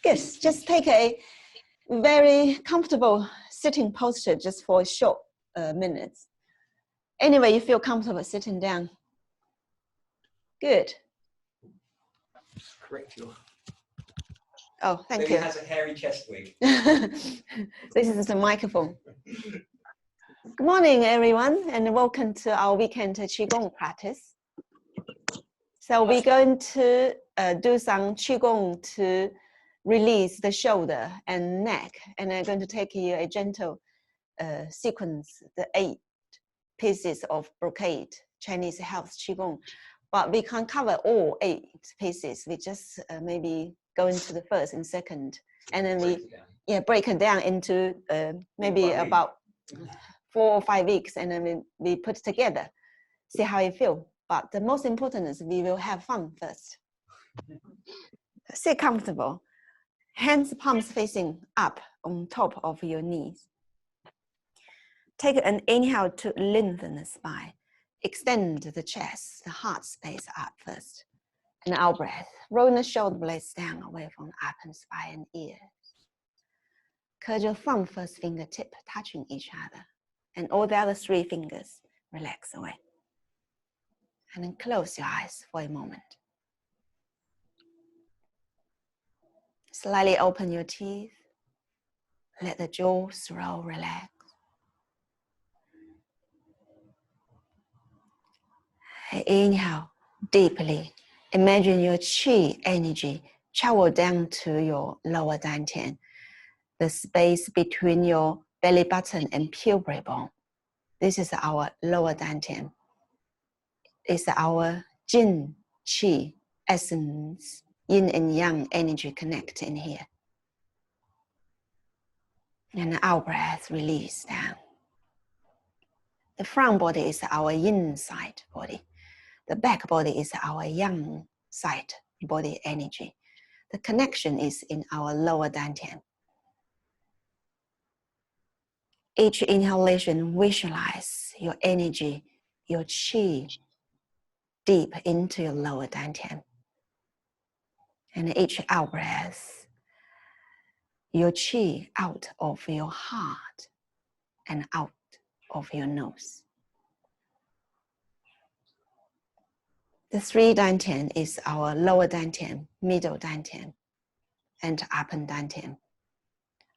Good. Just take a very comfortable sitting posture just for a short minutes. Anyway, you feel comfortable sitting down. Good. Correct you. Oh, thank you. Maybe has a hairy chest wig. This is the microphone. Good morning, everyone, and welcome to our weekend Qigong practice. So we're going to do some Qigong to release the shoulder and neck, and I'm going to take you a gentle sequence, the 8 pieces of brocade, Chinese health Qigong. But we can't cover all 8 pieces. We just maybe go into the first and second, and then we break it down into maybe about 4 or 5 weeks, and then we put it together, see how you feel. But the most important is we will have fun first. Sit comfortable, hands, palms facing up on top of your knees. Take an inhale to lengthen the spine. Extend the chest, the heart space up first. And out breath, rolling the shoulder blades down away from the upper spine and ears. Curl your thumb first fingertip touching each other. And all the other 3 fingers relax away. And then close your eyes for a moment. Slightly open your teeth. Let the jaw slow relax. Inhale deeply. Imagine your qi energy travel down to your lower dantian, the space between your belly button and pubic bone. This is our lower dantian. It's our Jin, qi, essence, yin and yang energy connect in here. And out breath, release down. The front body is our yin side body. The back body is our yang side body energy. The connection is in our lower dantian. Each inhalation, visualize your energy, your qi, deep into your lower dantian. And each out breath, your qi out of your heart and out of your nose. The 3 dantian is our lower dantian, middle dantian, and upper dantian.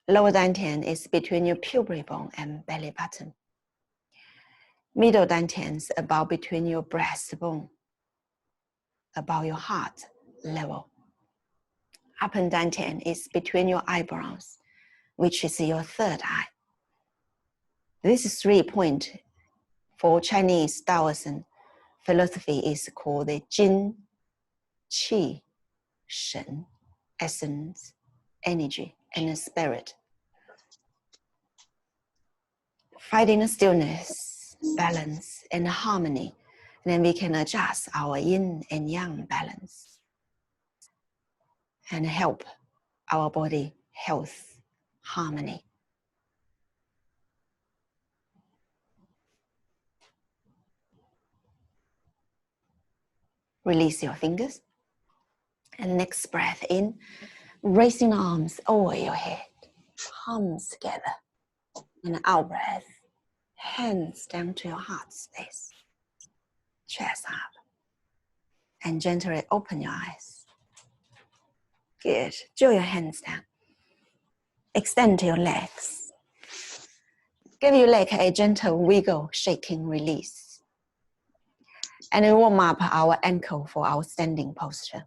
Lower dantian is between your pubic bone and belly button. Middle dantian is about between your breastbone, about your heart level. Upper dantian is between your eyebrows, which is your 3rd eye. This 3 point for Chinese Taoism philosophy is called the Jin, Qi, Shen, essence, energy, and spirit. Finding stillness, balance, and harmony, then we can adjust our yin and yang balance and help our body health, harmony. Release your fingers. And next breath in, raising arms over your head, palms together. And out breath, hands down to your heart space, chest up. And gently open your eyes. Good. Draw your hands down. Extend your legs. Give your leg a gentle wiggle, shaking, release. And we warm up our ankle for our standing posture.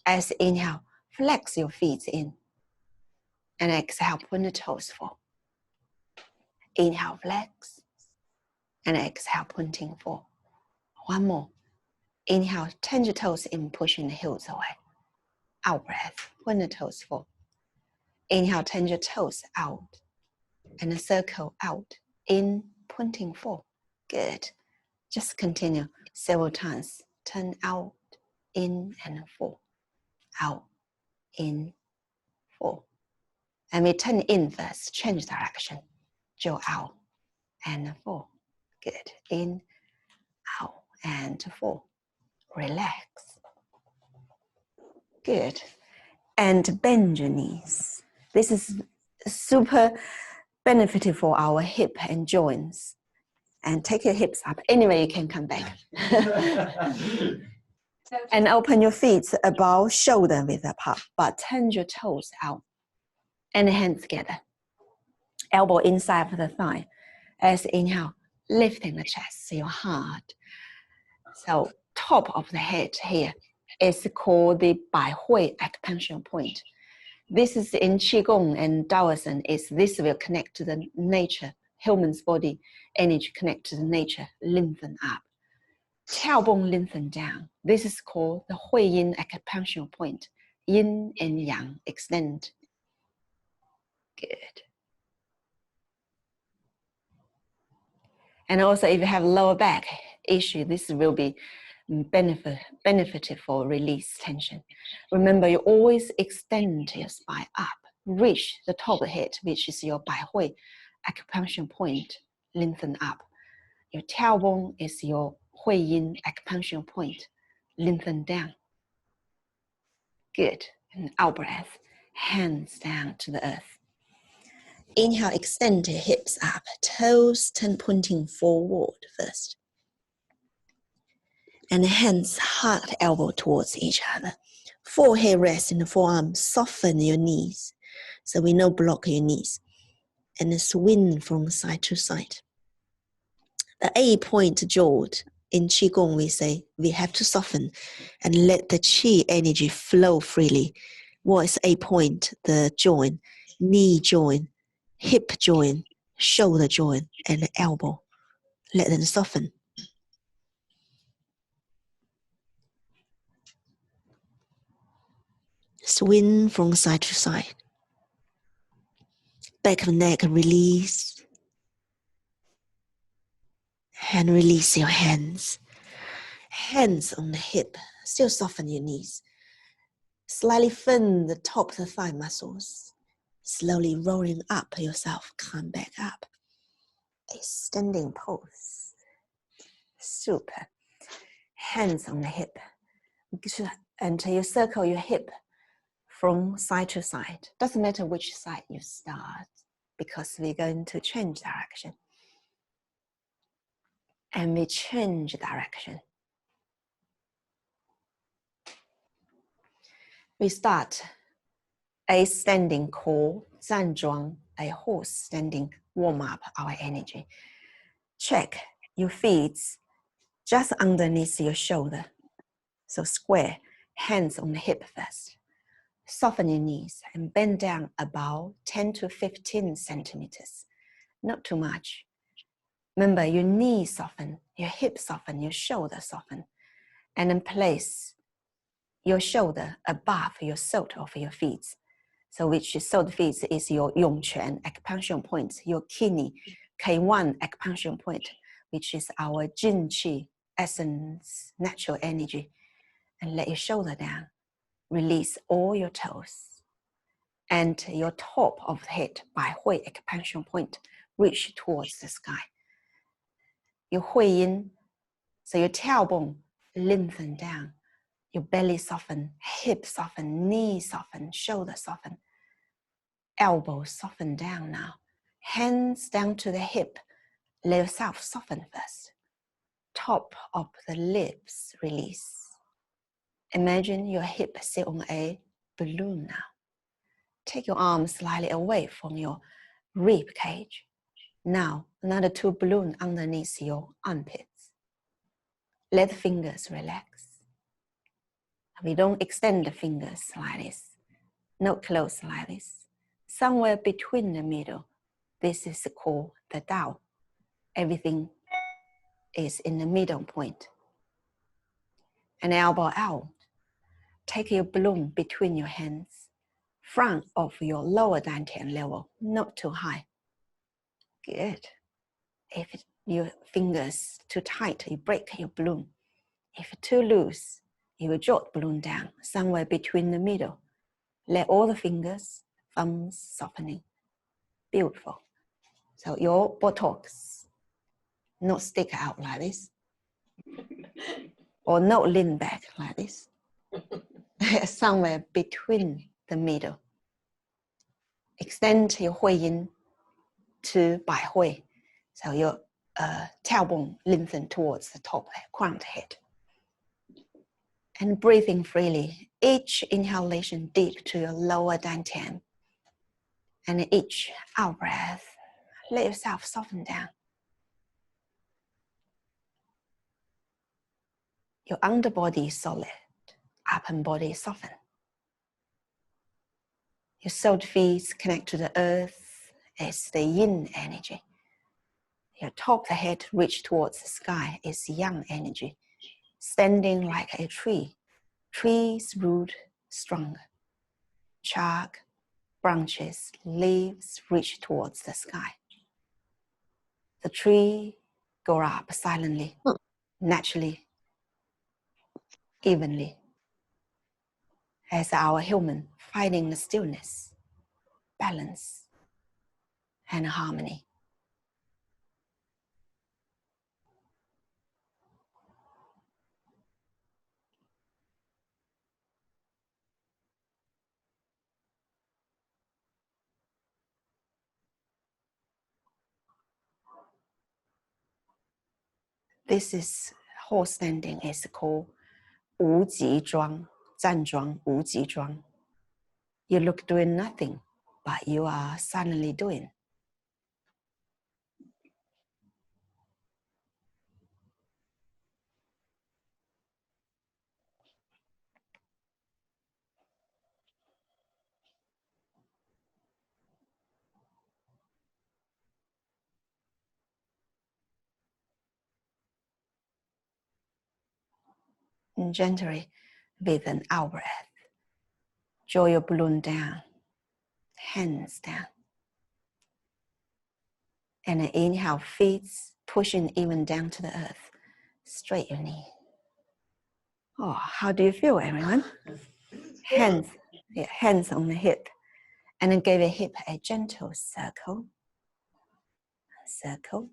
As inhale, flex your feet in. And exhale, point the toes forward. Inhale, flex. And exhale, pointing forward. One more. Inhale, turn your toes in, pushing the heels away. Out breath, point the toes forward. Inhale, turn your toes out. And a circle out, in, pointing forward. Good. Just continue several times. Turn out, in, and forward. Out, in, forward. And we turn in first, change direction. Jaw out, and forward. Good. In, out, and forward. Relax. Good. And bend your knees. This is super beneficial for our hip and joints. And take your hips up. Anyway, you can come back. And open your feet above shoulder width apart, but turn your toes out. And hands together. Elbow inside of the thigh. As inhale, lifting the chest, your heart. So top of the head here is called the Bai Hui acupuncture point. This is in Qigong and Taoism. This will connect to the nature, human's body energy connect to the nature, lengthen up. Tailbone lengthen down. This is called the Hui Yin acupuncture point. Yin and Yang extend. Good. And also if you have lower back issue, this will be beneficial for release tension. Remember, you always extend your spine up, reach the top of the head, which is your Bai Hui acupuncture point, lengthen up. Your tailbone is your Hui Yin acupuncture point, lengthen down. Good. And out breath, hands down to the earth. Inhale, extend your hips up, toes pointing forward first. And hands heart elbow towards each other. Forehead rests in the forearms, soften your knees. So we know block your knees. And then swing from side to side. The 8-point jolt in Qigong, we say we have to soften and let the Qi energy flow freely. What is 8-point? The joint, knee joint, hip joint, shoulder joint, and the elbow. Let them soften. Swing from side to side. Back of the neck, release. And release your hands. Hands on the hip. Still soften your knees. Slightly firm the top of the thigh muscles. Slowly rolling up yourself. Come back up. A standing pose. Super. Hands on the hip. Until you circle your hip from side to side. Doesn't matter which side you start, because we're going to change direction. And we change direction. We start a standing called 站桩, a horse standing, warm up our energy. Check your feet just underneath your shoulder. So square, hands on the hip first. Soften your knees and bend down about 10 to 15 centimeters. Not too much. Remember, your knees soften, your hips soften, your shoulder soften. And then place your shoulder above your sole of your feet. So which sole feet is your Yongquan acupuncture point, your kidney, K1 acupuncture point, which is our Jin Qi, essence, natural energy. And let your shoulder down. Release all your toes. And your top of the head, Bai Hui acupuncture point, reach towards the sky. Your Hui Yin, so your tailbone lengthen down. Your belly soften, hips soften, knees soften, shoulder soften. Elbows soften down now. Hands down to the hip. Let yourself soften first. Top of the lips release. Imagine your hip sit on a balloon now. Take your arms slightly away from your rib cage. Now, another 2 balloons underneath your armpits. Let the fingers relax. We don't extend the fingers like this. Not close like this. Somewhere between the middle. This is called the Tao. Everything is in the middle point. And elbow out. Take your balloon between your hands. Front of your lower dantian level, not too high. Good. If your fingers too tight, you break your balloon. If too loose, you will drop the balloon down somewhere between the middle. Let all the fingers, thumbs softening. Beautiful. So your buttocks not stick out like this. Or not lean back like this. Somewhere between the middle. Extend your Hui Yin to Bai Hui. So your tailbone lengthen towards the top, crown of the head. And breathing freely. Each inhalation deep to your lower dantian. And each out breath, let yourself soften down. Your underbody is solid, upper body is softened. Your soles feet connect to the earth as the yin energy. Your top of the head reach towards the sky is yang energy, standing like a tree. Tree's root stronger. Bark, branches, leaves reach towards the sky. The tree grow up silently, naturally, evenly. As our human finding the stillness, balance, and harmony. This is horse standing is called 无极桩, 站桩, 无极桩. You look doing nothing, but you are silently doing. And gently, with an out breath, draw your balloon down, hands down. And an inhale, feet pushing even down to the earth. Straight your knee. Oh, how do you feel, everyone? Hands on the hip. And then give a hip a gentle circle. Circle.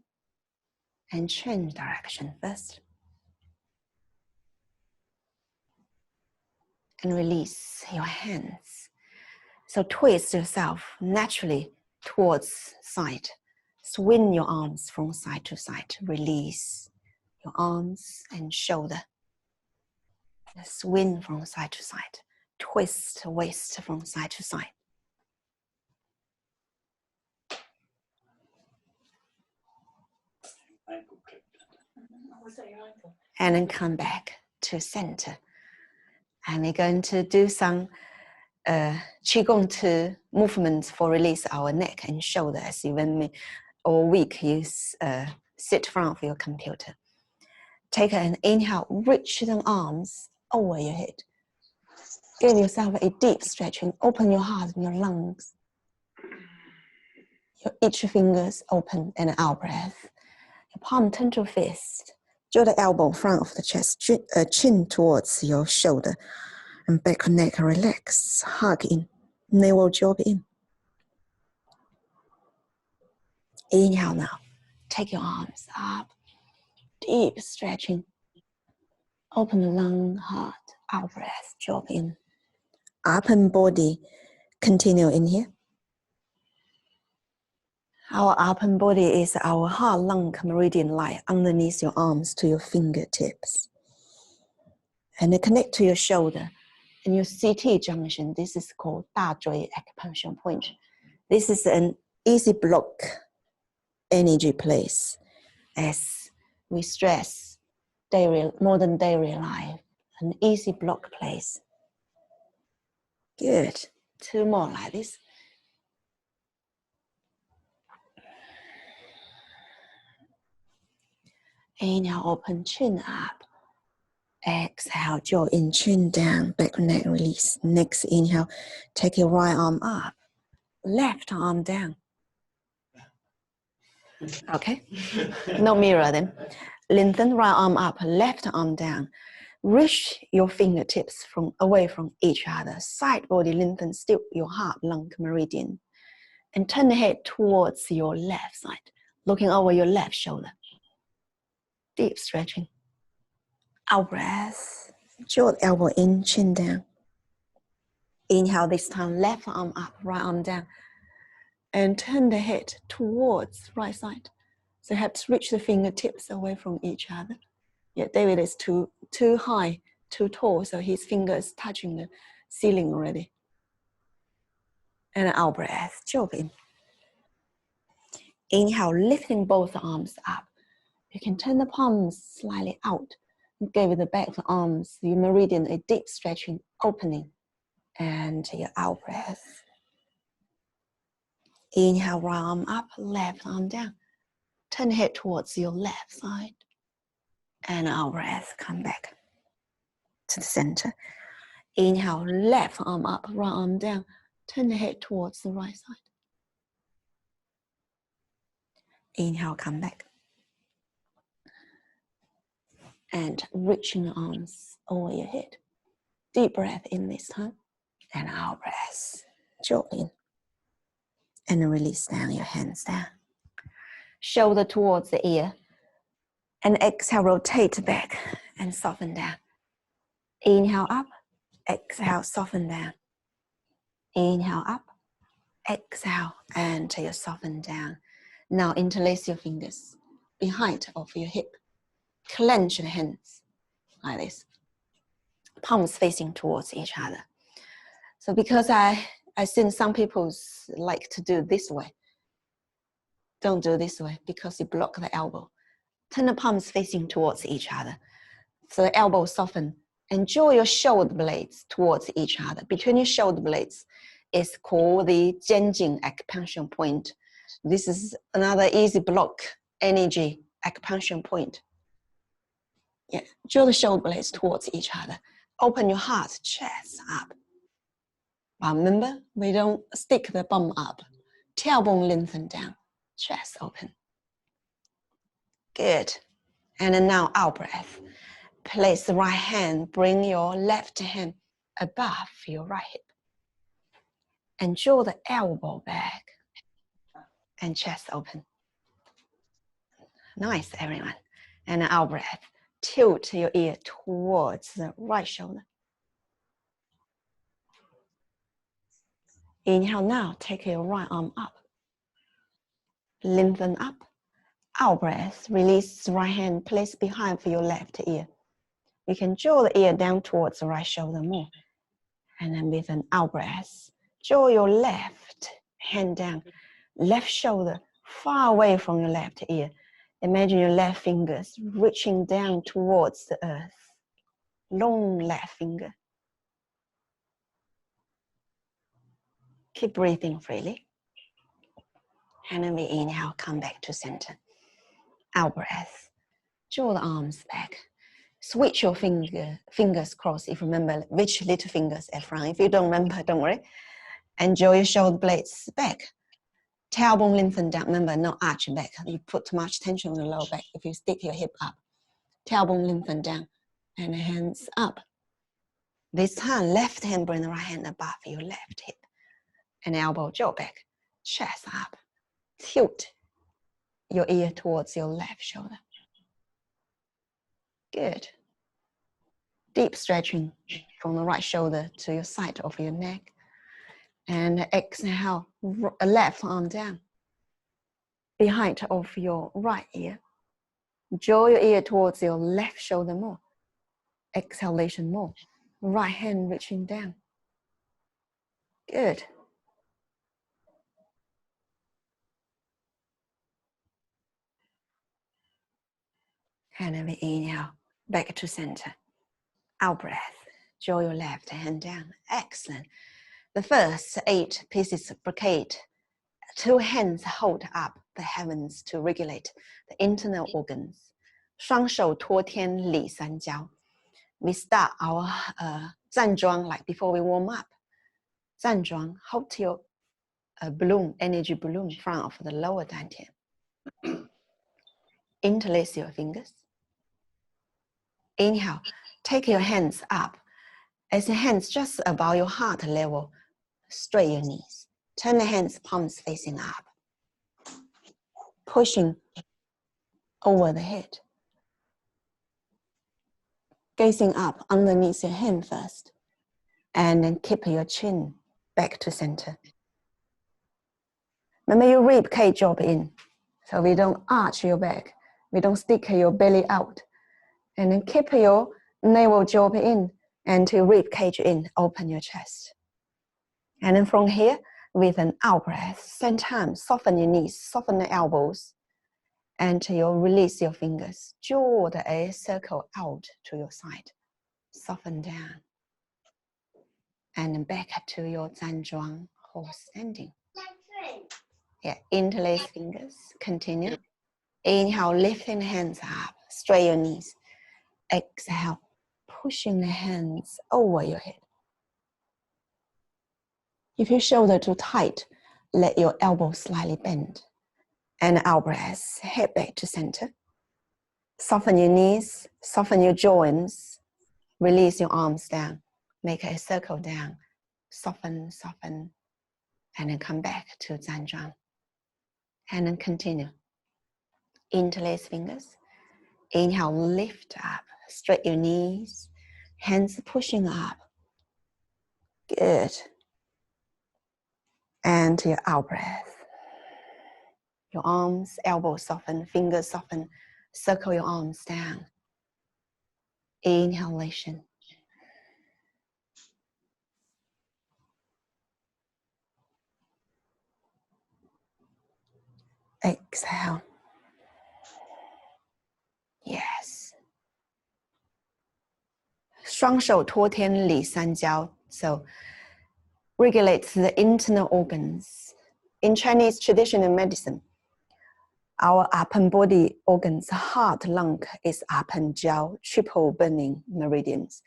And change direction first. And release your hands. So twist yourself naturally towards side. Swing your arms from side to side. Release your arms and shoulder. Swing from side to side. Twist waist from side to side. And then come back to center. And we're going to do some Qigong to movements for release our neck and shoulders. Even all week you sit in front of your computer. Take an inhale, reach the arms over your head. Give yourself a deep stretching. Open your heart and your lungs. Your each fingers open and out breath. Your palm turn to fist. Draw the elbow front of the chest, chin towards your shoulder, and back neck relax. Hug in, navel drop in. Inhale now. Take your arms up. Deep stretching. Open the lung, heart, out breath, drop in. Upper body, continue in here. Our upper body is our heart lung meridian line underneath your arms to your fingertips. And then connect to your shoulder and your CT junction. This is called 大椎 acupuncture point. This is an easy block energy place as we stress modern daily life. An easy block place. Good. 2 more like this. Inhale, open, chin up. Exhale, jaw in, chin down, back neck release. Next inhale, take your right arm up, left arm down. Okay? No mirror then. Lengthen right arm up, left arm down. Reach your fingertips away from each other. Side body lengthen, still your heart lung meridian. And turn the head towards your left side, looking over your left shoulder. Deep stretching. Out breath. Jaw elbow in, chin down. Inhale this time, left arm up, right arm down. And turn the head towards right side. So you have to reach the fingertips away from each other. Yeah, David is too high, too tall, so his fingers touching the ceiling already. And out breath, jump in. Inhale, lifting both arms up. You can turn the palms slightly out. Give the back of the arms, your meridian, a deep stretching, opening. And your out breath. Inhale, right arm up, left arm down. Turn the head towards your left side. And out breath, come back to the center. Inhale, left arm up, right arm down. Turn the head towards the right side. Inhale, come back. And reaching the arms over your head. Deep breath in this time. And out breath. Draw in. And release down your hands down. Shoulder towards the ear. And exhale, rotate back and soften down. Inhale up. Exhale, soften down. Inhale up. Exhale, and you soften down. Now interlace your fingers behind of your hip. Clench the hands like this. Palms facing towards each other. So because I seen some people like to do this way. Don't do this way because you block the elbow. Turn the palms facing towards each other. So the elbow soften. And draw your shoulder blades towards each other. Between your shoulder blades is called the Duan Jin acupuncture point. This is another easy block energy acupuncture point. Yeah, draw the shoulder blades towards each other. Open your heart, chest up. But remember, we don't stick the bum up. Tailbone lengthen down, chest open. Good. And then now out breath. Place the right hand, bring your left hand above your right hip. And draw the elbow back and chest open. Nice, everyone. And out breath. Tilt your ear towards the right shoulder. Inhale now, take your right arm up. Lengthen up. Out breath, release the right hand, place behind for your left ear. You can draw the ear down towards the right shoulder more. And then with an out breath, draw your left hand down, left shoulder far away from your left ear. Imagine your left fingers reaching down towards the earth. Long left finger. Keep breathing freely. And then we inhale, come back to center. Out breath. Draw the arms back. Switch your fingers cross if you remember which little fingers at front. If you don't remember, don't worry. And draw your shoulder blades back. Tailbone lengthen down. Remember, not arch back. You put too much tension on the lower back if you stick your hip up. Tailbone lengthen down. And hands up. This time, left hand bring the right hand above your left hip. And elbow jaw back. Chest up. Tilt your ear towards your left shoulder. Good. Deep stretching from the right shoulder to your side of your neck. And exhale, left arm down. Behind of your right ear. Draw your ear towards your left shoulder more. Exhalation more. Right hand reaching down. Good. And then we inhale, back to center. Out breath. Draw your left hand down. Excellent. The first 8 pieces of brocade. 2 hands hold up the heavens to regulate the internal organs. 双手托天理三焦. We start our 站桩 like before we warm up. 站桩, hold your balloon, energy balloon in front of the lower dantian. Interlace your fingers. Inhale, take your hands up. As your hands just above your heart level, straight your knees. Turn the hands, palms facing up. Pushing over the head. Gazing up underneath your hand first. And then keep your chin back to center. Remember your rib cage job in. So we don't arch your back. We don't stick your belly out. And then keep your navel job in and your rib cage in. Open your chest. And then from here, with an out breath, same time, soften your knees, soften the elbows. And you'll release your fingers. Draw the air circle out to your side. Soften down. And then back to your Zhanzhuang horse standing. Yeah, interlace fingers. Continue. Inhale, lifting the hands up. Straight your knees. Exhale, pushing the hands over your head. If your shoulder too tight, let your elbow slightly bend. And out breath, head back to center. Soften your knees, soften your joints. Release your arms down. Make a circle down. Soften, soften. And then come back to Zhanzhuang. And then continue. Interlace fingers. Inhale, lift up. Straight your knees. Hands pushing up. Good. And your out breath. Your arms, elbows soften, fingers soften. Circle your arms down. Inhalation. Exhale. Yes. 双手托天理三焦. So regulates the internal organs. In Chinese traditional medicine, our upper body organs, heart, lung is upper jiao, triple burning meridians.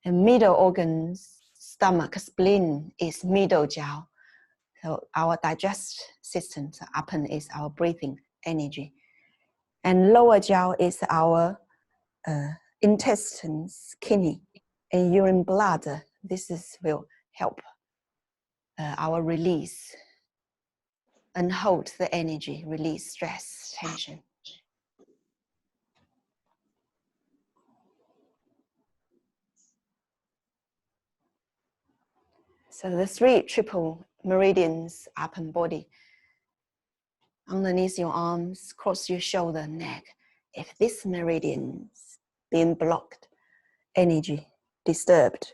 And middle organs, stomach, spleen is middle jiao. So our digestive system, so upper is our breathing energy. And lower jiao is our intestines, kidney, and urine bladder. Will help our release and hold the energy, release stress, tension. So the 3 triple meridians up and body. Underneath your arms, cross your shoulder, neck. If this meridian's being blocked, energy disturbed,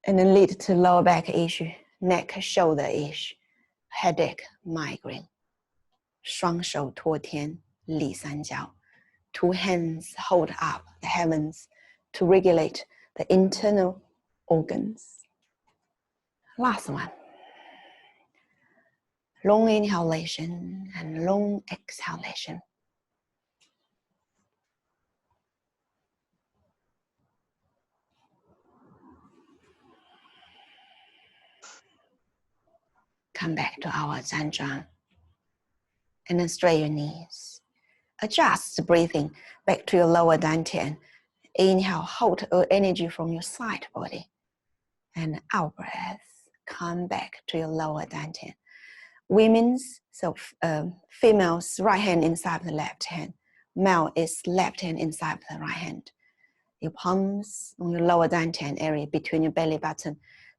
and then lead to lower back issue, neck, shoulder issue, headache, migraine. 双手托天理三焦. 2 hands hold up the heavens to regulate the internal organs. Last one. Long inhalation and long exhalation. Come back to our Zhanzhuang. And then straighten your knees. Adjust the breathing back to your lower dantian. Inhale, hold energy from your side body. And out breath, come back to your lower dantian. Women's, so females, right hand inside the left hand. Male is left hand inside the right hand. Your palms on your lower dantian area between your belly button.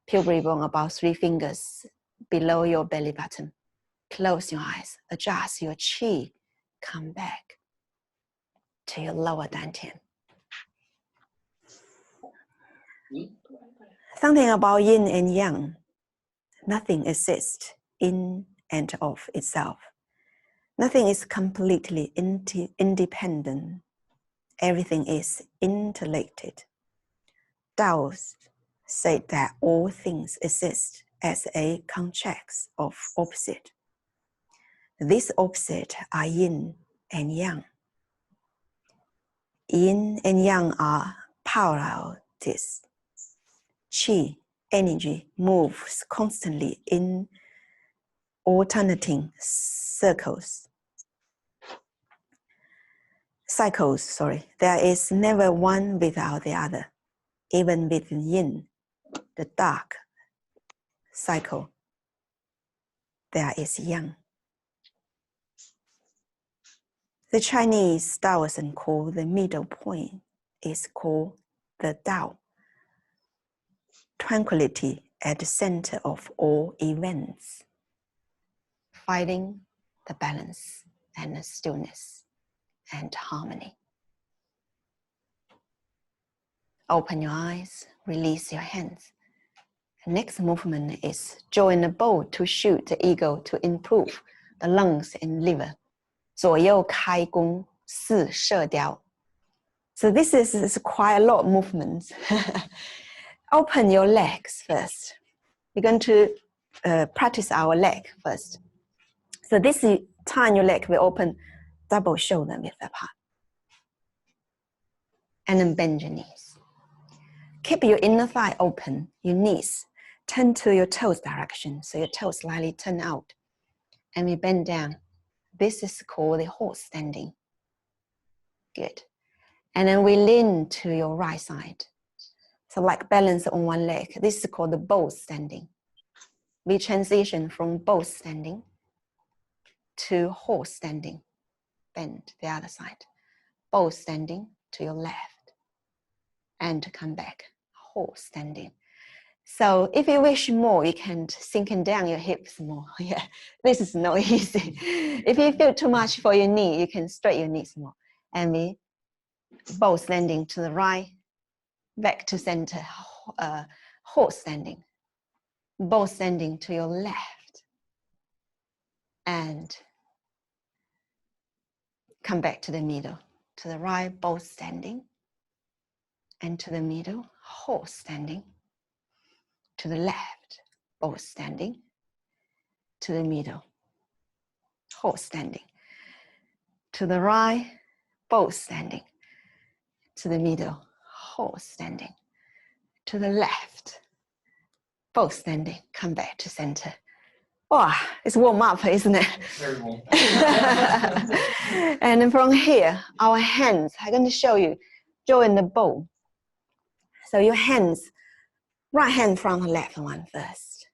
Pubry bone about 3 fingers below your belly button. Close your eyes, adjust your chi, come back to your lower dantian. Something about yin and yang. Nothing exists in and of itself. Nothing is completely independent. Everything is interrelated. Taoists say that all things exist as a contrast of opposite. These opposites are yin and yang. Yin and yang are polarities. Qi, energy, moves constantly in alternating cycles. There is never one without the other. Even with yin, the dark cycle, there is yang. The Chinese Taoism call the middle point is called the Tao. tranquility at the center of all events, finding the balance and the stillness and harmony. Open your eyes, release your hands. The next movement is join the bow to shoot the ego to improve the lungs and liver. 左右开弓四射雕. So this is quite a lot of movements. Open your legs first. We're going to practice our leg first. So this time your leg will open double shoulder width apart. And then bend your knees. Keep your inner thigh open, your knees turn to your toes direction, so your toes slightly turn out. And we bend down. This is called the horse standing. Good. And then we lean to your right side. So like balance on one leg. This is called the bow standing. We transition from bow standing to horse standing. Bend the other side. Bow standing to your left. And come back. Horse standing. So if you wish more, you can sink down your hips more. Yeah, this is not easy. If you feel too much for your knee, you can straighten your knees more. And we bow standing to the right, back to center, horse standing. Bow standing to your left. And come back to the middle. To the right, bow standing. And to the middle, horse standing. To the left, bow standing. To the middle, horse standing. To the right, bow standing. To the middle, horse standing. To the left, bow standing. Come back to center. Wow, it's warm up, isn't it? Very warm. And then from here, our hands, I'm going to show you, join the bow. So your hands, right hand from the left one first.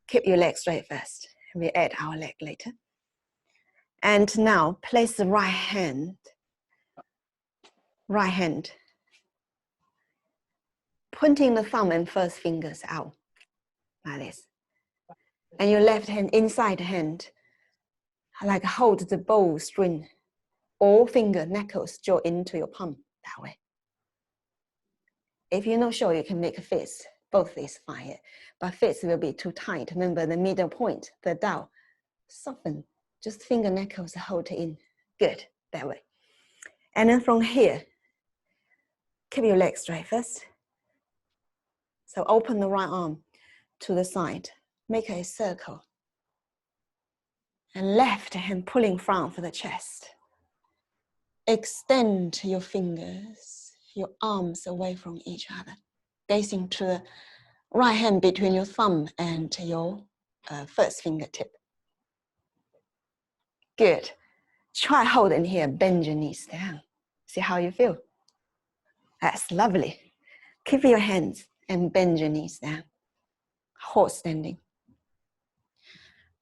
Keep your leg straight first. We add our leg later. And now place the right hand, pointing the thumb and first fingers out, like this. And your left hand inside the hand, like hold the bow string. All finger knuckles draw into your palm that way. If you're not sure, you can make a fist. Both is fine. But fist will be too tight. Remember the middle point, the dao. Soften. Just finger knuckles hold it in. Good. That way. And then from here, keep your legs straight first. So open the right arm to the side. Make a circle. And left hand pulling front for the chest. Extend your fingers, your arms away from each other. Gazing to the right hand between your thumb and your first fingertip. Good. Try holding here, bend your knees down. See how you feel? That's lovely. Keep your hands and bend your knees down. Horse standing.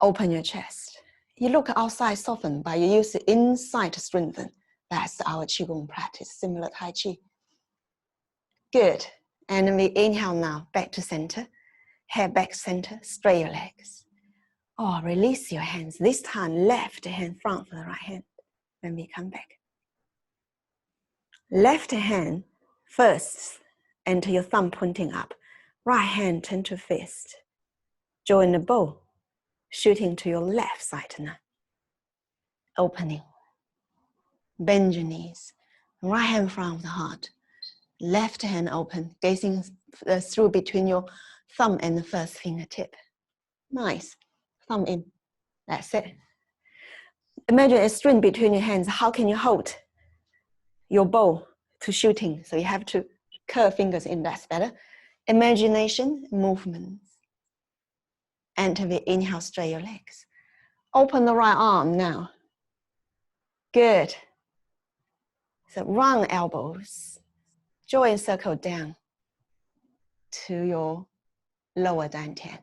Open your chest. You look outside, soften, but you use the inside to strengthen. That's our Qigong practice, similar Tai Chi. Good. And we inhale now, back to center. Head back center, straight your legs. Oh, release your hands. This time, left hand front for the right hand. When we come back. Left hand first, and to your thumb pointing up. Right hand turn to fist. Join the bow, shooting to your left side now. Opening. Bend your knees. Right hand from the heart. Left hand open, gazing through between your thumb and the first fingertip. Nice. Thumb in. That's it. Imagine a string between your hands. How can you hold your bow to shooting? So you have to curve fingers in. That's better. Imagination, movements. And we inhale, straight your legs. Open the right arm now. Good. So round elbows. Join circle down to your lower dantian.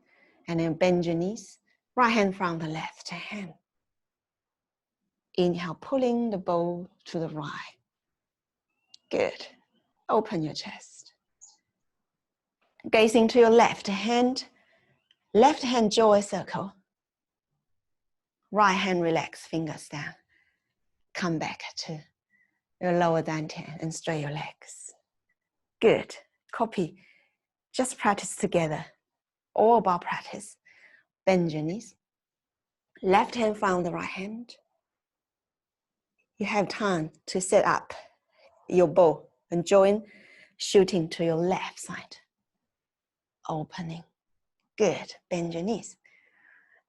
And then bend your knees. Right hand from the left hand. Inhale, pulling the bow to the right. Good. Open your chest. Gazing to your left hand draw a circle. Right hand relax, fingers down. Come back to your lower dantian and straight your legs. Good. Copy. Just practice together. All about practice. Bend your knees. Left hand found the right hand. You have time to set up your bow and join, shooting to your left side. Opening. Good. Bend your knees.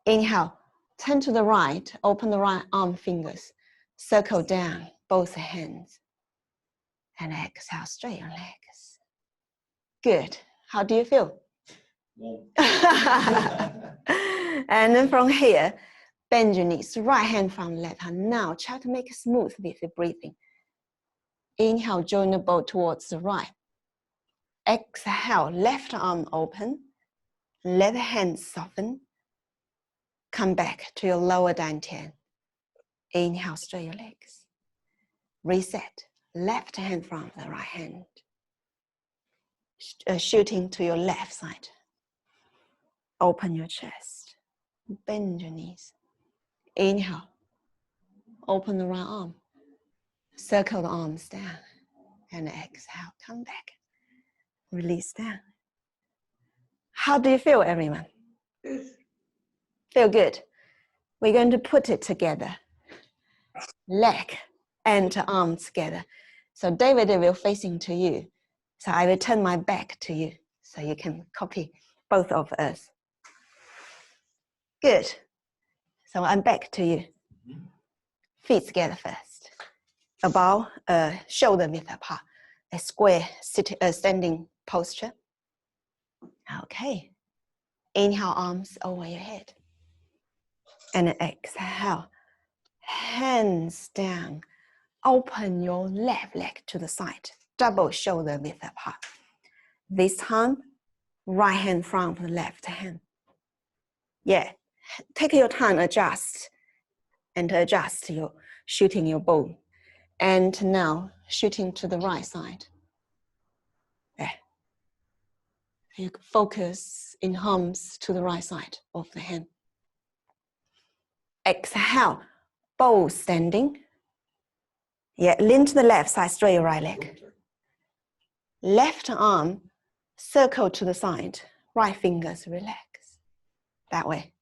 Inhale. Turn to the right. Open the right arm fingers. Circle down both hands. And exhale, straight your legs. Good. How do you feel? And then from here, bend your knees. Right hand from left hand. Now try to make it smooth with the breathing. Inhale, join the bow towards the right. Exhale, left arm open. Left hand soften. Come back to your lower dantian. Inhale, straight your legs. Reset. Left hand from the right hand. Shooting to your left side. Open your chest. Bend your knees. Inhale. Open the right arm. Circle the arms down. And exhale. Come back. Release down. How do you feel, everyone? Feel good? We're going to put it together. Leg and arm together. So David will facing to you. So I will turn my back to you. So you can copy both of us. Good. So I'm back to you. Feet together first. About shoulder width apart. A square standing posture. Okay. Inhale, arms over your head. And exhale. Hands down. Open your left leg to the side. Double shoulder width apart. This time, right hand front the left hand. Yeah. Take your time, adjust. And adjust your shooting your bow. And now shooting to the right side. Yeah. You focus in arms to the right side of the hand. Exhale, bow standing. Yeah, lean to the left side, straight your right leg. Left arm, circle to the side. Right fingers, relax. That way.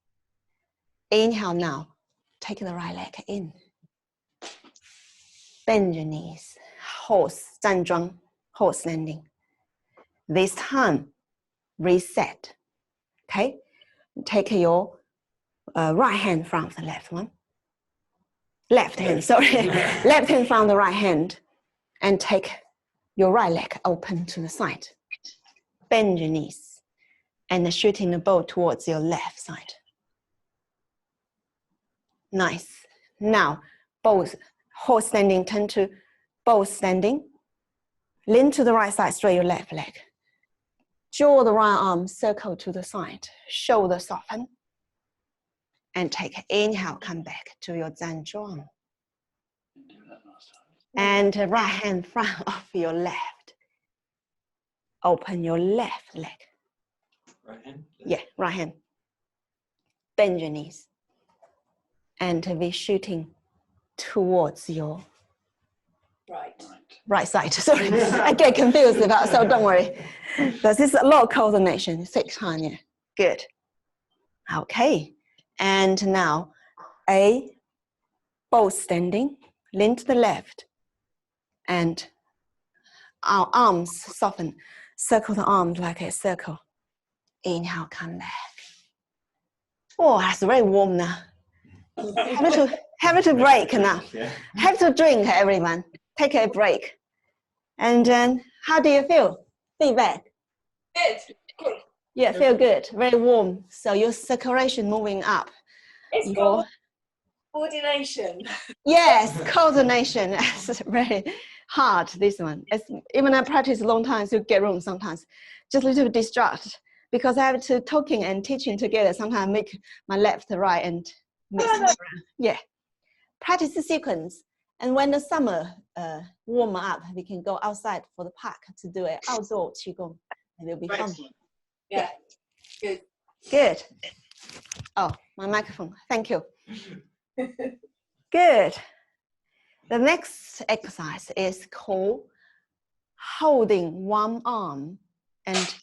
Inhale now. Take the right leg in. Bend your knees. Horse, 站桩, horse landing. This time, reset. Okay? Take your right hand from the left one. Left hand, sorry. Left hand from the right hand. And take your right leg open to the side. Bend your knees. And shooting the bow towards your left side. Nice. Now, both horse standing, turn to bow standing. Lean to the right side, straight your left leg. Draw the right arm, circle to the side. Shoulder soften. And take an inhale, come back to your Zhuan. And right hand front of your left. Open your left leg. Right hand? Yeah, right hand. Bend your knees. And be shooting towards your right side. Sorry, I get confused about, so don't worry. Because it's a lot of coordination. It takes time, yeah. Good. Okay. And now, a bow standing, lean to the left, and our arms soften. Circle the arms like a circle. Inhale, come back. Oh, it's very warm now. Have to break now. Yeah. Have to drink, everyone. Take a break. And then, how do you feel? Feedback. Good. Yeah, feel good. Very warm. So your circulation moving up. It's called coordination. Yes, coordination. It's very hard, this one. Even I practice a long time, so get wrong sometimes. Just a little bit distracted. Because I have to talking and teaching together. Sometimes I make my left, right, and mix around. Yeah. Practice the sequence. And when the summer warm up, we can go outside for the park to do an outdoor Qigong. It will be fun. Yeah. Good. Good. Oh, my microphone. Thank you. Good. The next exercise is called holding one arm and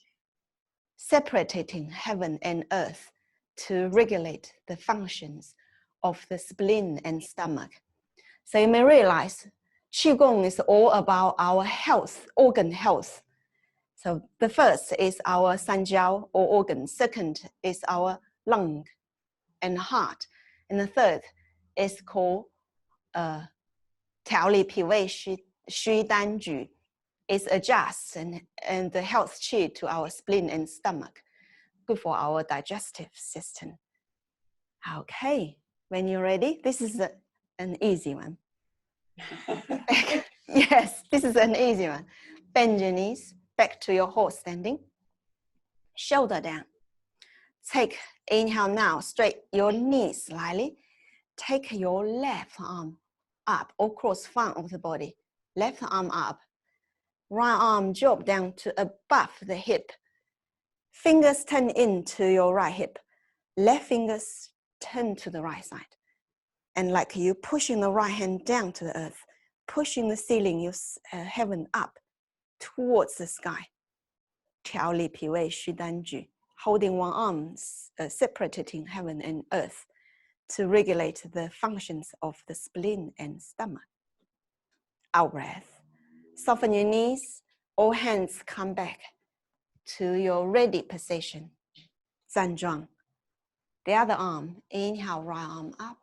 separating heaven and earth to regulate the functions of the spleen and stomach. So you may realize Qigong is all about our health, organ health. So the first is our sanjiao or organ. Second is our lung and heart. And the third is called 调理脾胃虚丹举. It's adjust and the health qi to our spleen and stomach. Good for our digestive system. Okay, when you're ready, this is an easy one. Yes, this is an easy one. Bend your knees back to your horse standing. Shoulder down. Take, inhale now, straight your knees slightly. Take your left arm up or cross front of the body. Left arm up. Right arm drop down to above the hip. Fingers turn into your right hip. Left fingers turn to the right side. And like you pushing the right hand down to the earth, pushing the ceiling, your heaven up towards the sky. 调理脾胃虚丹举. Holding one arm, separating heaven and earth to regulate the functions of the spleen and stomach. Out breath. Soften your knees. All hands come back to your ready position. 站桩. The other arm, inhale, right arm up.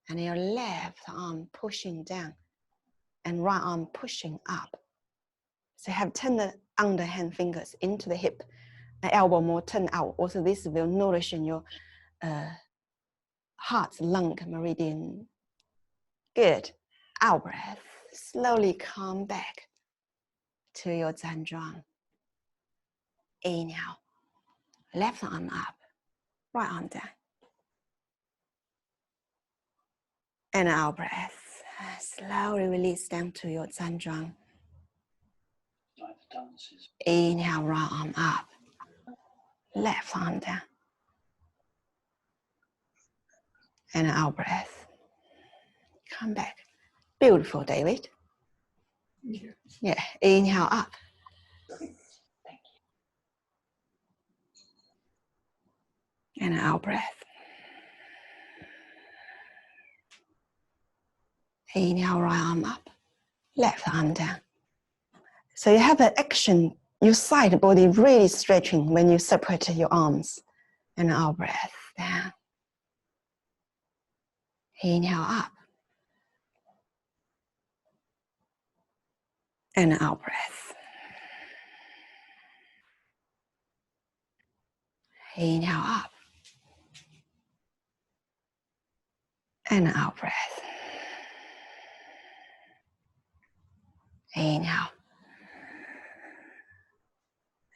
And your left arm pushing down. And right arm pushing up. So have turn the underhand fingers into the hip. The elbow more turn out. Also this will nourish in your heart, lung meridian. Good. Out breath. Slowly come back to your 站桩. Inhale. Left arm up. Right arm down. And out breath. Slowly release down to your 站桩. Inhale, right arm up. Left arm down. And out breath. Come back. Beautiful, David. Yeah. Inhale up. And out breath. Inhale, right arm up. Left arm down. So you have an action, your side body really stretching when you separate your arms. And out breath down. Inhale up. And out breath. Inhale up. And out breath. Inhale.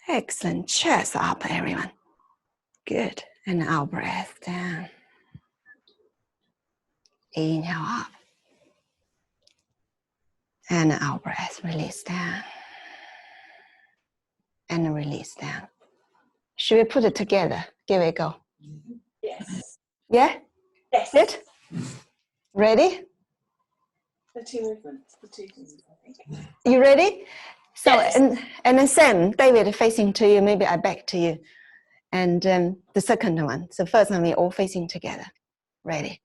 Excellent. Chest up, everyone. Good. And out breath down. Inhale up. And out breath. Release down. And release down. Should we put it together? Give it a go. Yes. Yeah? Yes. Good? Ready? The two movements. The two things, I think. You ready? So, Yes. and then Sam, David facing to you, maybe I back to you. And the second one. So first one, we're all facing together. Ready?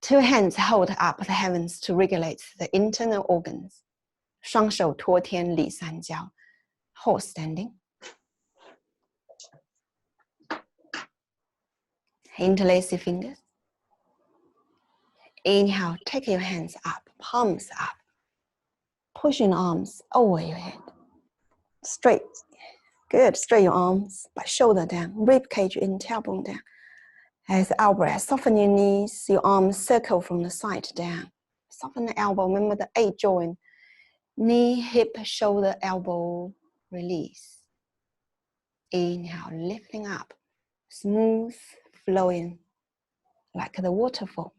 Two hands hold up the heavens to regulate the internal organs. 双手托天理三焦. Horse standing. Interlace your fingers. Inhale, take your hands up, palms up. Pushing arms over your head. Straight. Good. Straight your arms, by shoulder down, rib cage in, tailbone down. As out breath, soften your knees, your arms circle from the side down. Soften the elbow, remember the 8 joint. Knee, hip, shoulder, elbow, release. Inhale, lifting up, smooth, flowing like the waterfall.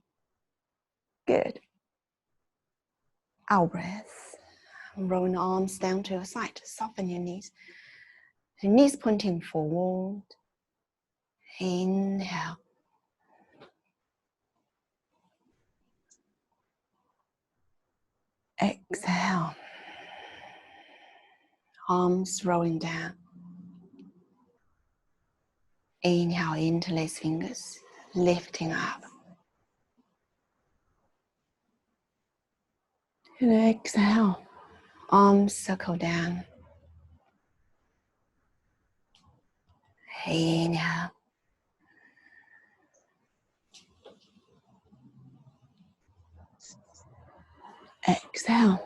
Good. Out breath, rolling the arms down to your side, soften your knees. The knees pointing forward. Inhale. Exhale. Arms rolling down. Inhale, interlace fingers, lifting up. And exhale, arms circle down. Inhale. Exhale.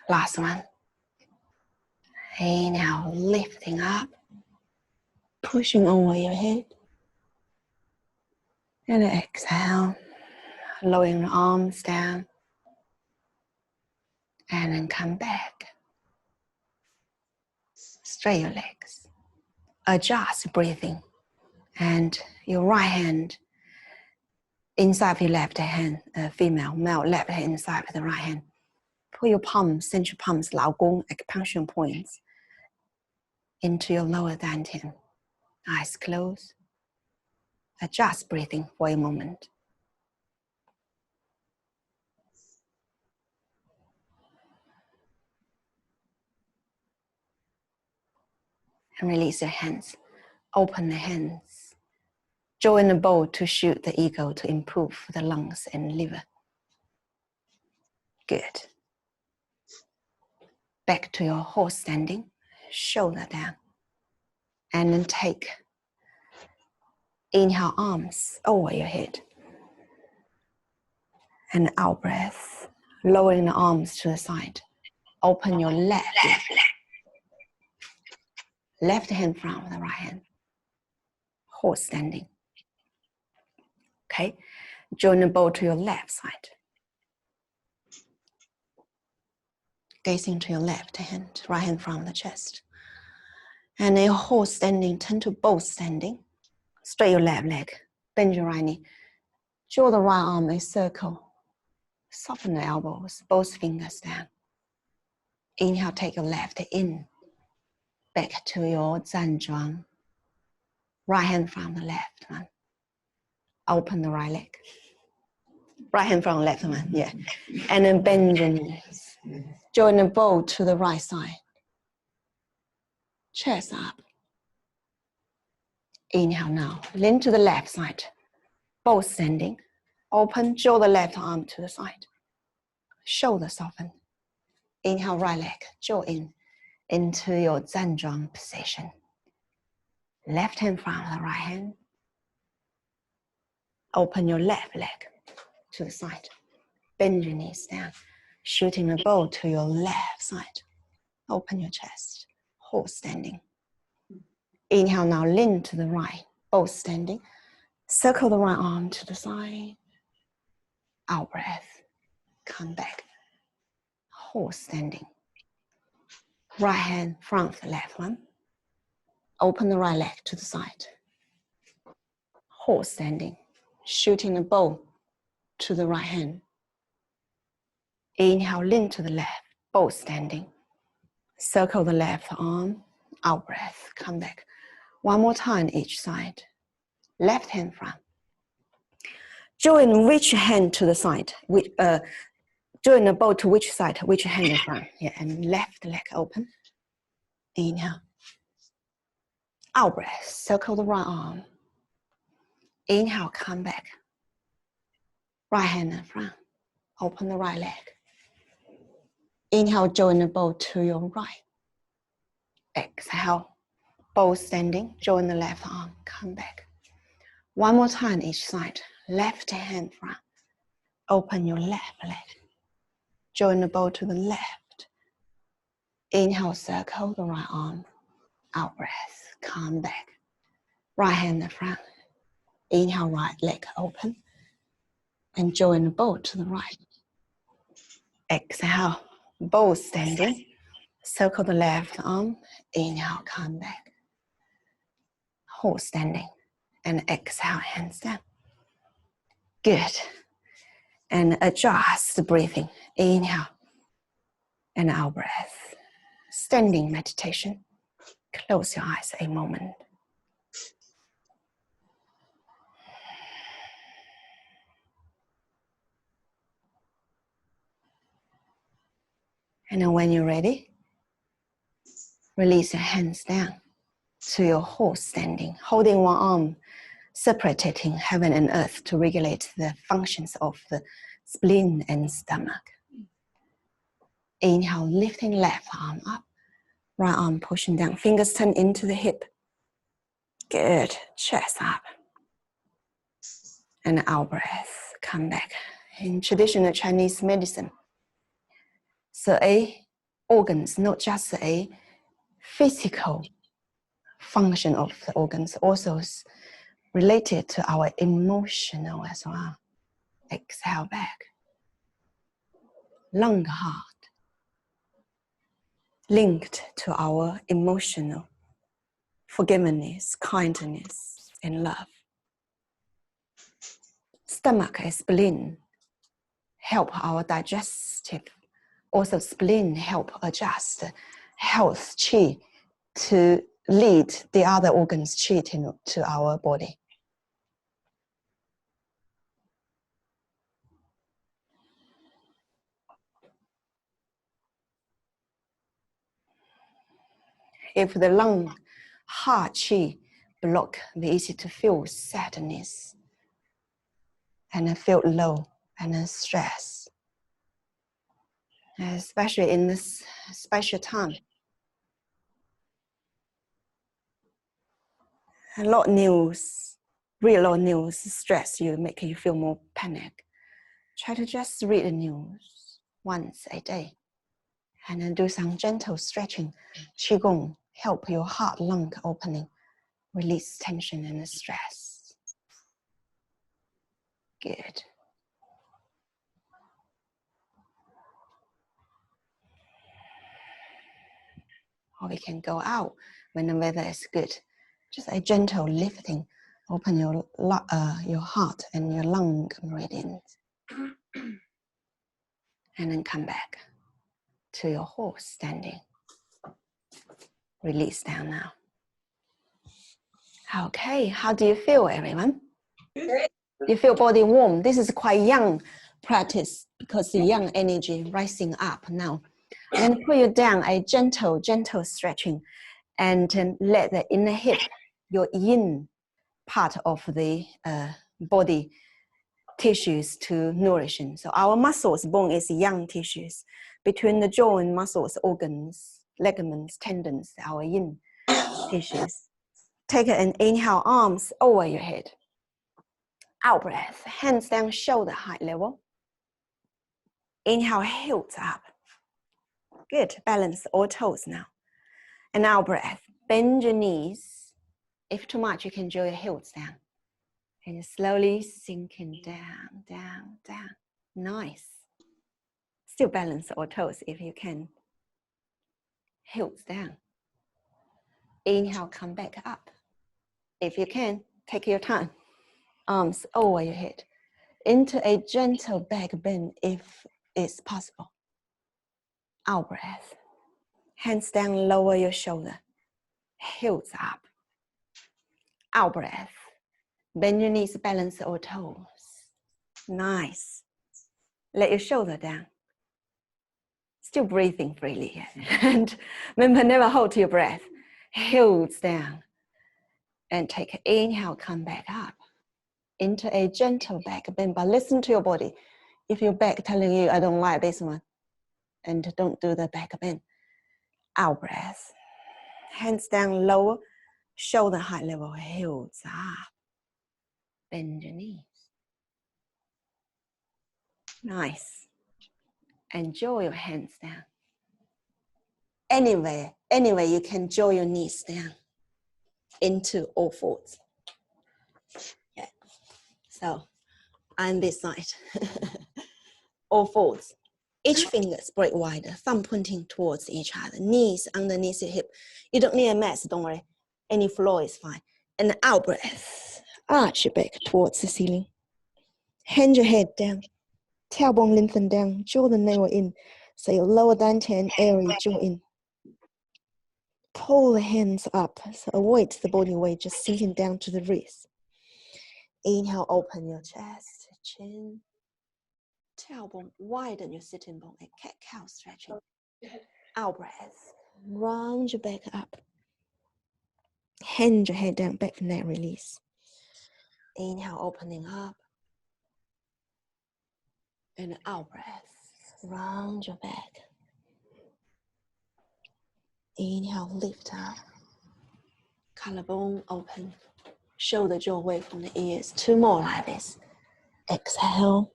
Last one. Inhale, lifting up, pushing over your head. And exhale, lowering the arms down. And then come back. Straight your legs. Adjust breathing. And your right hand inside of your left hand, female, male, left hand inside of the right hand. Pull your palms, central palms, 劳宫 acupuncture points into your lower dantian. Eyes closed. Adjust breathing for a moment. And release your hands. Open the hands. Join the bowl to shoot the ego to improve the lungs and liver. Good. Back to your horse standing. Shoulder down. And then take. Inhale, arms over your head. And out breath. Lowering the arms to the side. Open your left leg. Left hand in front of the right hand. Horse standing. Okay. Join the bowl to your left side. Gazing to your left hand, right hand from the chest. And a horse standing, turn to both standing. Straight your left leg, bend your right knee. Draw the right arm a circle. Soften the elbows, both fingers down. Inhale, take your left in. Back to your Duan. Right hand from the left one. Open the right leg. Right hand from the left one, yeah. And then bend your knees. Join the bow to the right side. Chest up. Inhale now. Lean to the left side. Both standing. Open, draw the left arm to the side. Shoulder soften. Inhale, right leg, draw in into your Duan position. Left hand from the right hand. Open your left leg to the side. Bend your knees down. Shooting the bow to your left side. Open your chest. Horse standing. Inhale now, lean to the right. Both standing. Circle the right arm to the side. Out breath. Come back. Horse standing. Right hand front the left one. Open the right leg to the side. Horse standing. Shooting the bow to the right hand. Inhale, lean to the left. Both standing. Circle the left arm. Out breath. Come back. One more time each side. Left hand front. Join which hand to the side. Join the bow to which side, which hand in front. Yeah, and left leg open. Inhale. Out breath. Circle the right arm. Inhale, come back. Right hand in front. Open the right leg. Inhale, join the bow to your right. Exhale. Both standing. Join the left arm. Come back. One more time each side. Left hand front. Open your left leg. Join the bow to the left. Inhale, circle the right arm. Out breath. Come back. Right hand in front. Inhale, right leg open. And join the bow to the right. Exhale. Both standing. Circle the left arm. Inhale, come back. Horse standing. And exhale, hands down. Good. And adjust the breathing. Inhale. And out breath. Standing meditation. Close your eyes a moment. And then when you're ready, release your hands down to your horse standing, holding one arm, separating heaven and earth to regulate the functions of the spleen and stomach. Inhale, lifting left arm up, right arm pushing down, fingers turn into the hip. Good, chest up. And out breath, come back. In traditional Chinese medicine, so organs, not just a physical function of the organs, also related to our emotional as well. Exhale back. Lung, heart, linked to our emotional forgiveness, kindness, and love. Stomach and spleen help our digestive. Also spleen help adjust health qi to lead the other organs qi to our body. If the lung, heart qi block, it's easy to feel sadness and feel low and stress. Especially in this special time. A lot of news, real news, stress you, make you feel more panic. Try to just read the news once a day. And then do some gentle stretching. Qigong, help your heart lung opening. Release tension and stress. Good. Or we can go out when the weather is good. Just a gentle lifting. Open your heart and your lung meridians. And then come back to your horse standing. Release down now. Okay, how do you feel, everyone? Good. You feel body warm. This is quite young practice because the young energy rising up now. I'm going to put you down, a gentle stretching, and let the inner hip, your yin part of the body tissues to nourishing. So our muscles, bone is yang tissues. Between the jaw and muscles, organs, ligaments, tendons, our yin tissues. Take an inhale, arms over your head. Out breath, hands down, shoulder height level. Inhale, hips up. Good, balance all toes now. And out breath, bend your knees. If too much, you can draw your heels down. And you're slowly sinking down, down, down. Nice. Still balance all toes if you can. Heels down. Inhale, come back up. If you can, take your time. Arms over your head. Into a gentle back bend if it's possible. Out breath. Hands down, lower your shoulder. Heels up. Out breath. Bend your knees, balance all toes. Nice. Let your shoulder down. Still breathing freely. And remember, never hold your breath. Heels down. And take an inhale, come back up. Into a gentle back bend, but listen to your body. If your back telling you, I don't like this one, and don't do the back bend. Out breath. Hands down, lower, shoulder height level, heels up. Bend your knees. Nice. And draw your hands down. Anywhere you can draw your knees down into all fours. Yeah. So on this side, all fours. Each finger spread wider, thumb pointing towards each other, knees underneath your hip. You don't need a mat, don't worry. Any floor is fine. And out breath, arch your back towards the ceiling. Hand your head down, tailbone lengthen down, jaw the navel in, So your lower dantian area, jaw in. Pull the hands up, so avoid the body weight just sinking down to the wrist. Inhale, open your chest, chin, tailbone, widen your sitting bone, and cat-cow stretching. Out breath, round your back up. Hand your head down, back neck release. Inhale, opening up. And out breath, round your back. Inhale, lift up. Collarbone open. Shoulder jaw away from the ears. 2 more like this. Exhale,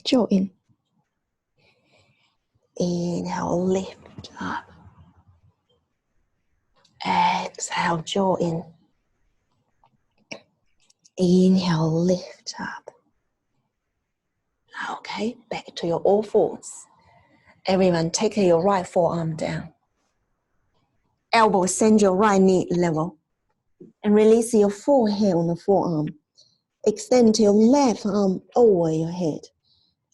jaw in. Inhale, lift up. Exhale, jaw in. Inhale, lift up. Okay, back to your all fours. Everyone, take your right forearm down. Elbow, send your right knee level. And release your forehead on the forearm. Extend your left arm over your head.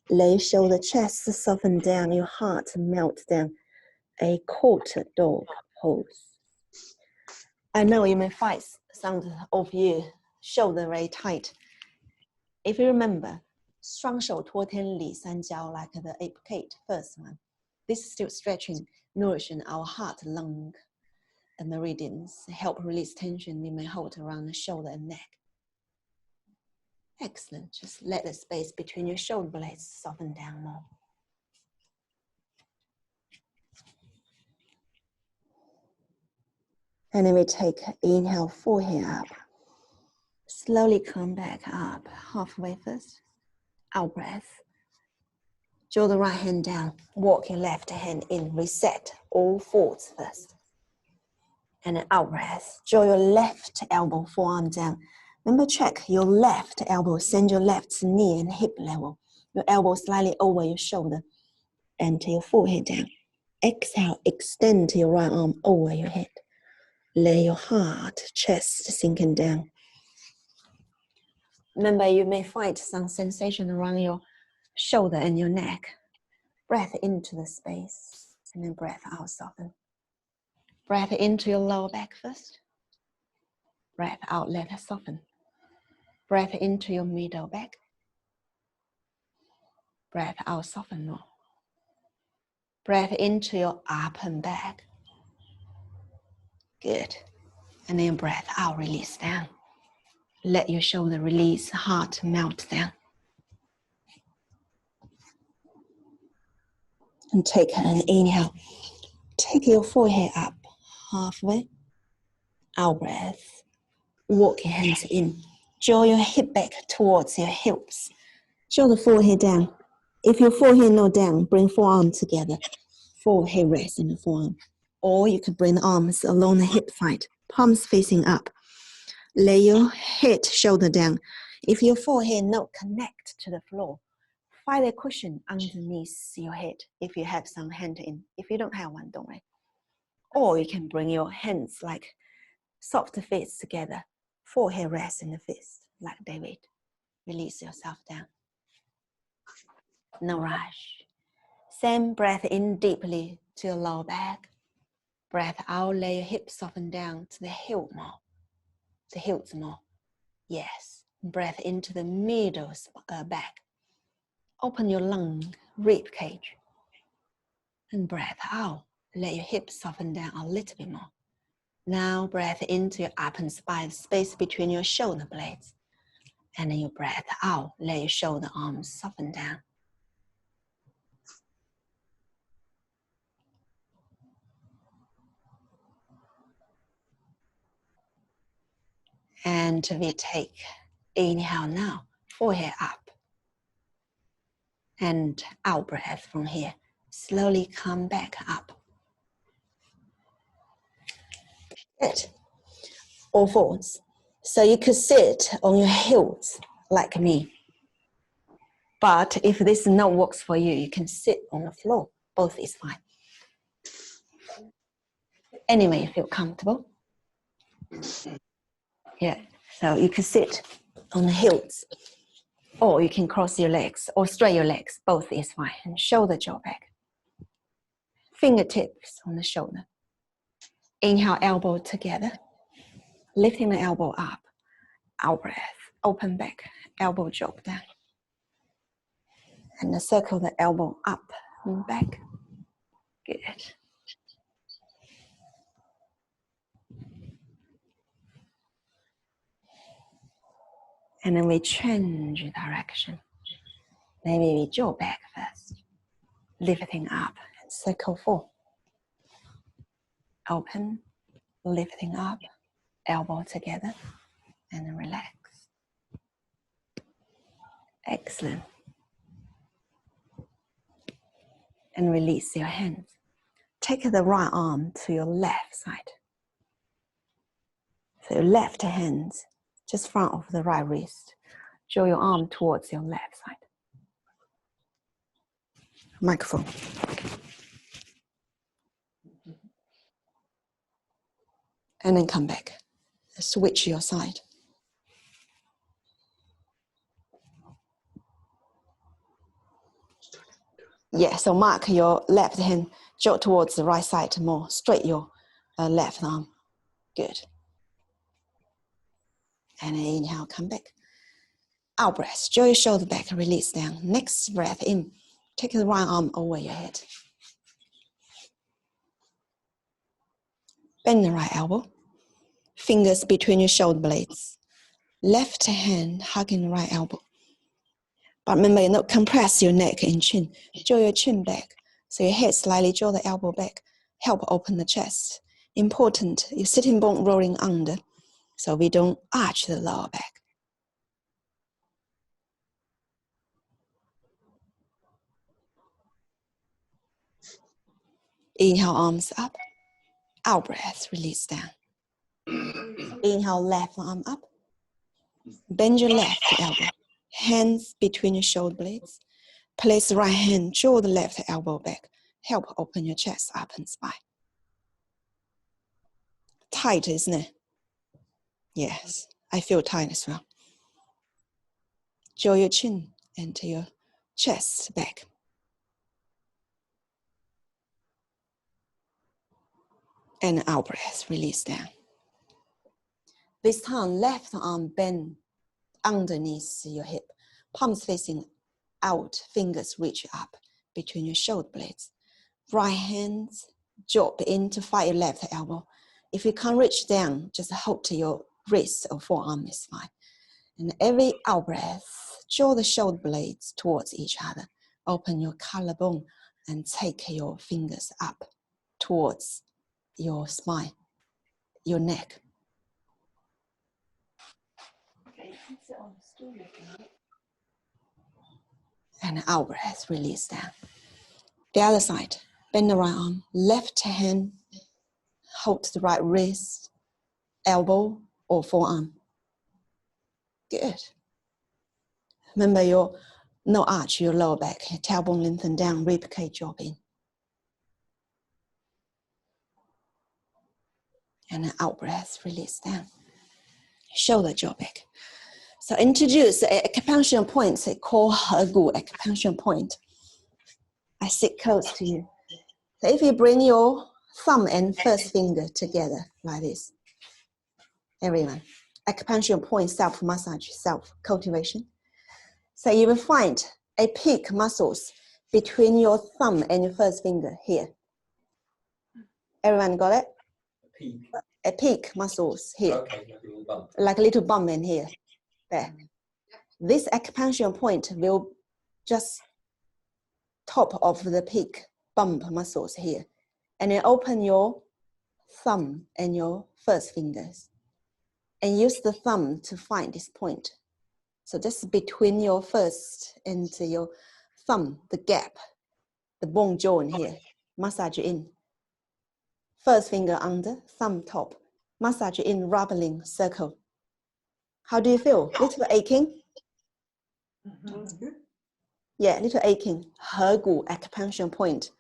Let your shoulder, chest soften down, your heart melt down. A quarter dog pose. I know you may find some of you shoulder very tight. If you remember, 双手托天理三焦 like the Eight Brocades, first one. This is still stretching, nourishing our heart, lung, and meridians. Help release tension you may hold around the shoulder and neck. Excellent. Just let the space between your shoulder blades soften down more. And then we take inhale, forehead up. Slowly come back up, halfway first. Out breath. Draw the right hand down. Walk your left hand in. Reset all fours first. And then out breath. Draw your left elbow, forearm down. Remember, check your left elbow. Send your left knee and hip level. Your elbow slightly over your shoulder. And to your forehead down. Exhale, extend your right arm over your head. Let your heart, chest sinking down. Remember, you may find some sensation around your shoulder and your neck. Breath into the space, and then breath out, soften. Breath into your lower back first. Breath out, let it soften. Breath into your middle back. Breath out, soften more. Breath into your upper back. Good. And then breath out, release down. Let your shoulder release, heart melt down. And take an inhale. Take your forehead up, halfway. Out breath. Walk your hands in. Draw your hip back towards your hips. Draw the forehead down. If your forehead not down, bring forearm together. Forehead rest in the forearm. Or you could bring the arms along the hip side. Palms facing up. Lay your head, shoulder down. If your forehead not connect to the floor, find a cushion underneath your head if you have some hand in. If you don't have one, don't worry. Or you can bring your hands like soft fists together. Forehead rest in the fist, like David. Release yourself down. No rush. Same breath in deeply to your lower back. Breath out, let your hips soften down to the hilt more. The hilts more. Yes. Breath into the middle back. Open your lung, rib cage. And breath out. Let your hips soften down a little bit more. Now breath into your upper spine, space between your shoulder blades. And then you breath out. Let your shoulder arms soften down. And we take inhale now, forehead up. And out breath from here. Slowly come back up. Good. All fours. So you could sit on your heels like me. But if this not works for you, you can sit on the floor. Both is fine. Anyway, you feel comfortable. Yeah, so you can sit on the heels, or you can cross your legs or straight your legs. Both is fine. And shoulder draw back. Fingertips on the shoulder. Inhale, elbow together. Lifting the elbow up. Out breath. Open back. Elbow drop down. And circle the elbow up and back. Good. And then we change direction. Maybe we jaw back first. Lifting up and circle 4. Open, lifting up, elbow together, and relax. Excellent. And release your hands. Take the right arm to your left side. So your left hand, just front of the right wrist. Draw your arm towards your left side. Microphone. And then come back. Switch your side. Yeah, so mark your left hand, draw towards the right side more. Straight your left arm. Good. And then inhale, come back. Out breath, draw your shoulder back, release down. Next breath in, take the right arm over your head. Bend the right elbow. Fingers between your shoulder blades. Left hand hugging the right elbow. But remember, not compress your neck and chin. Draw your chin back. So your head slightly draw the elbow back. Help open the chest. Important, your sitting bone rolling under. So we don't arch the lower back. Inhale, arms up. Out breath, release down. Inhale, left arm up. Bend your left elbow. Hands between your shoulder blades. Place the right hand, draw the left elbow back. Help open your chest up and spine. Tight, isn't it? Yes, I feel tight as well. Draw your chin into your chest back. And out breath, release down. This time, left arm bend underneath your hip. Palms facing out, fingers reach up between your shoulder blades. Right hand drop in to fight your left elbow. If you can't reach down, just hold to your wrist or forearm is fine. And every out breath, draw the shoulder blades towards each other. Open your collarbone and take your fingers up towards your spine, your neck. Okay, you can sit on the stool if you like. And out breath, release down. The other side, bend the right arm, left hand, hold the right wrist, elbow or forearm. Good. Remember your no arch, your lower back, tailbone lengthen down, ribcage drop in. And an out breath, release down. Shoulder drop back. So introduce acupuncture points called He-gu acupuncture point. I sit close to you. So if you bring your thumb and first finger together like this, everyone, acupuncture point, self-massage, self-cultivation. So you will find a peak muscles between your thumb and your first finger here. Everyone got it? Peak. A peak muscles here. Okay, like a little bump. Like a little bump in here. There. This acupuncture point will just top of the peak bump muscles here. And then open your thumb and your first fingers. And use the thumb to find this point. So just between your first and your thumb, the gap, the bone joint here, massage in. First finger under, thumb top, massage in, rubbling, circle. How do you feel? Little aching? That's good. Yeah, little aching. He-gu acupuncture point.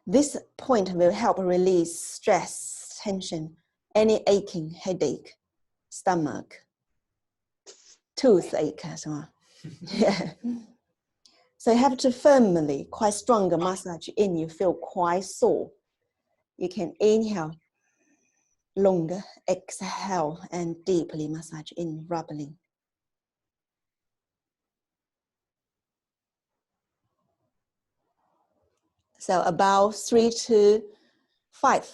This point will help release stress, tension, any aching, headache, stomach, toothache as well. Yeah. So you have to firmly, quite strong massage in. You feel quite sore. You can inhale longer, exhale, and deeply massage in, rubbing. So about 3 to 5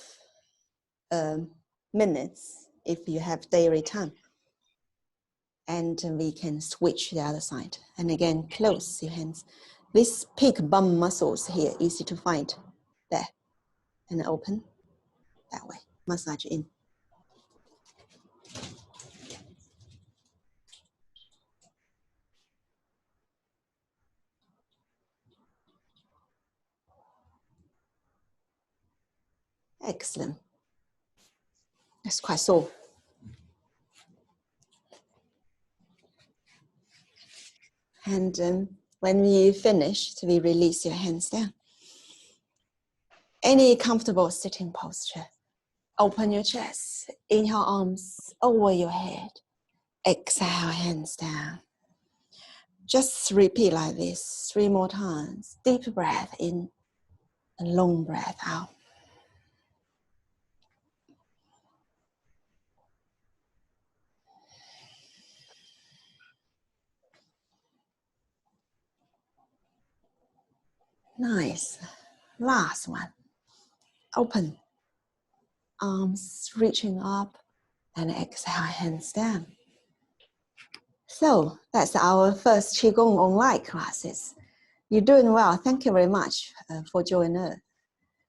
minutes if you have daily time. And we can switch the other side. And again, close your hands. This peak bum muscles here, easy to find. There. And open. That way. Massage in. Excellent. That's quite sore. And when you finish, we release your hands down. Any comfortable sitting posture. Open your chest. Inhale, arms over your head. Exhale, hands down. Just repeat like this 3 more times. Deep breath in and long breath out. Nice. Last one. Open. Arms reaching up and exhale, hands down. So that's our first Qigong online classes. You're doing well. Thank you very much for joining us.